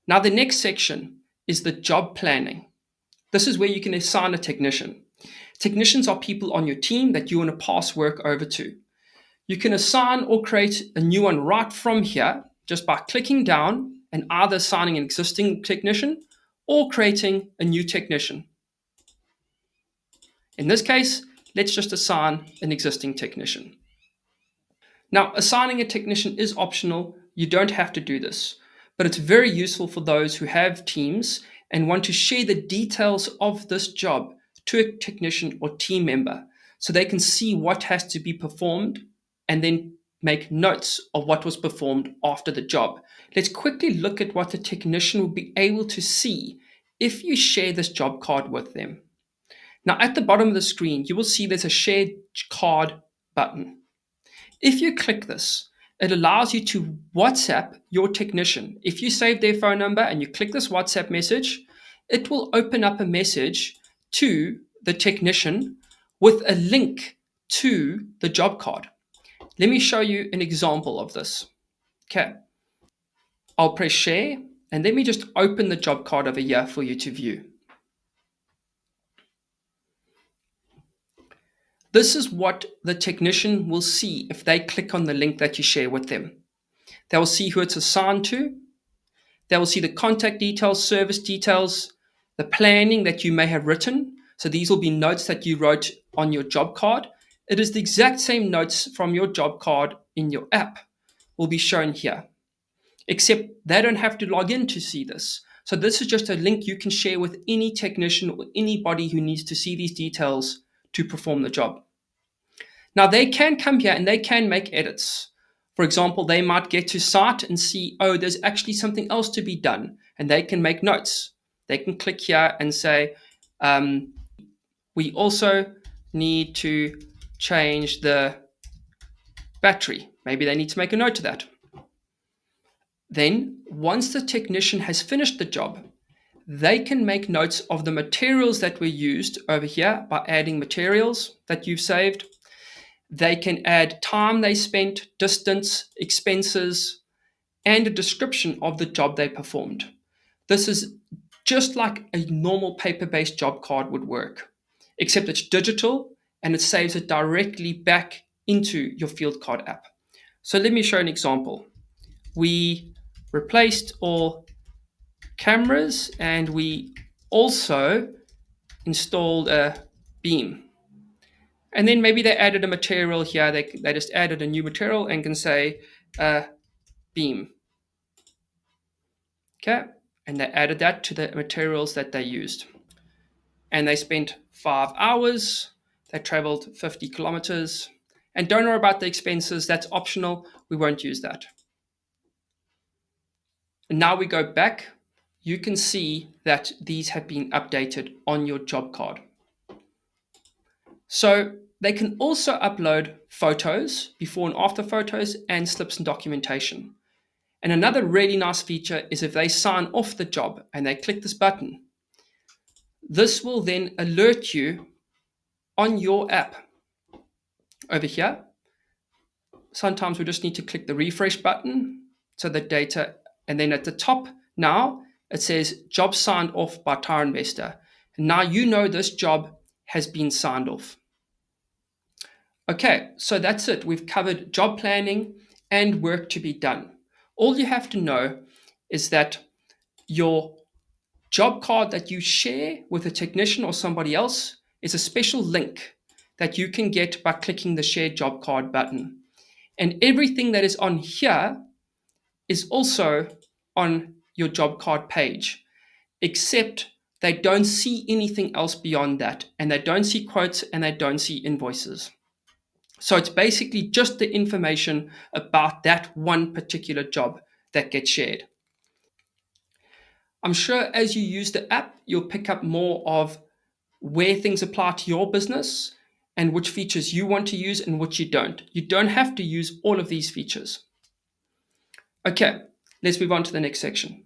Now, the next section is the job planning. This is where you can assign a technician. Technicians are people on your team that you want to pass work over to. You can assign or create a new one right from here just by clicking down and either assigning an existing technician or creating a new technician. In this case, let's just assign an existing technician. Now, assigning a technician is optional. You don't have to do this, but it's very useful for those who have teams and want to share the details of this job to a technician or team member so they can see what has to be performed and then make notes of what was performed after the job. Let's quickly look at what the technician will be able to see if you share this job card with them. Now, at the bottom of the screen, you will see there's a shared card button. If you click this, it allows you to WhatsApp your technician. If you save their phone number and you click this WhatsApp message, it will open up a message to the technician with a link to the job card. Let me show you an example of this. Okay, I'll press share and let me just open the job card over here for you to view. This is what the technician will see if they click on the link that you share with them. They will see who it's assigned to. They will see the contact details, service details, the planning that you may have written. So these will be notes that you wrote on your job card. It is the exact same notes from your job card in your app will be shown here, except they don't have to log in to see this. So this is just a link you can share with any technician or anybody who needs to see these details to perform the job. Now they can come here and they can make edits. For example, they might get to site and see, oh, there's actually something else to be done, and they can make notes. They can click here and say, we also need to change the battery. Maybe they need to make a note of that. Then, once the technician has finished the job, they can make notes of the materials that were used over here by adding materials that you've saved. They can add time they spent, distance, expenses, and a description of the job they performed. This is just like a normal paper-based job card would work, except it's digital and it saves it directly back into your field card app. So let me show an example. We replaced all cameras and we also installed a beam. And then maybe they added a material here. They just added a new material and can say beam. Okay. And they added that to the materials that they used. And they spent 5 hours. They traveled 50 kilometers. And don't worry about the expenses. That's optional. We won't use that. And now we go back. You can see that these have been updated on your job card. So they can also upload photos, before and after photos, and slips and documentation. And another really nice feature is if they sign off the job and they click this button, this will then alert you on your app over here. Sometimes we just need to click the refresh button so the data, and then at the top now it says job signed off by TireInvestor. And now you know this job has been signed off. Okay, so that's it. We've covered job planning and work to be done. All you have to know is that your job card that you share with a technician or somebody else is a special link that you can get by clicking the share job card button. And everything that is on here is also on your job card page, except they don't see anything else beyond that, and they don't see quotes and they don't see invoices. So it's basically just the information about that one particular job that gets shared. I'm sure as you use the app, you'll pick up more of where things apply to your business and which features you want to use and which you don't. You don't have to use all of these features. Okay, let's move on to the next section.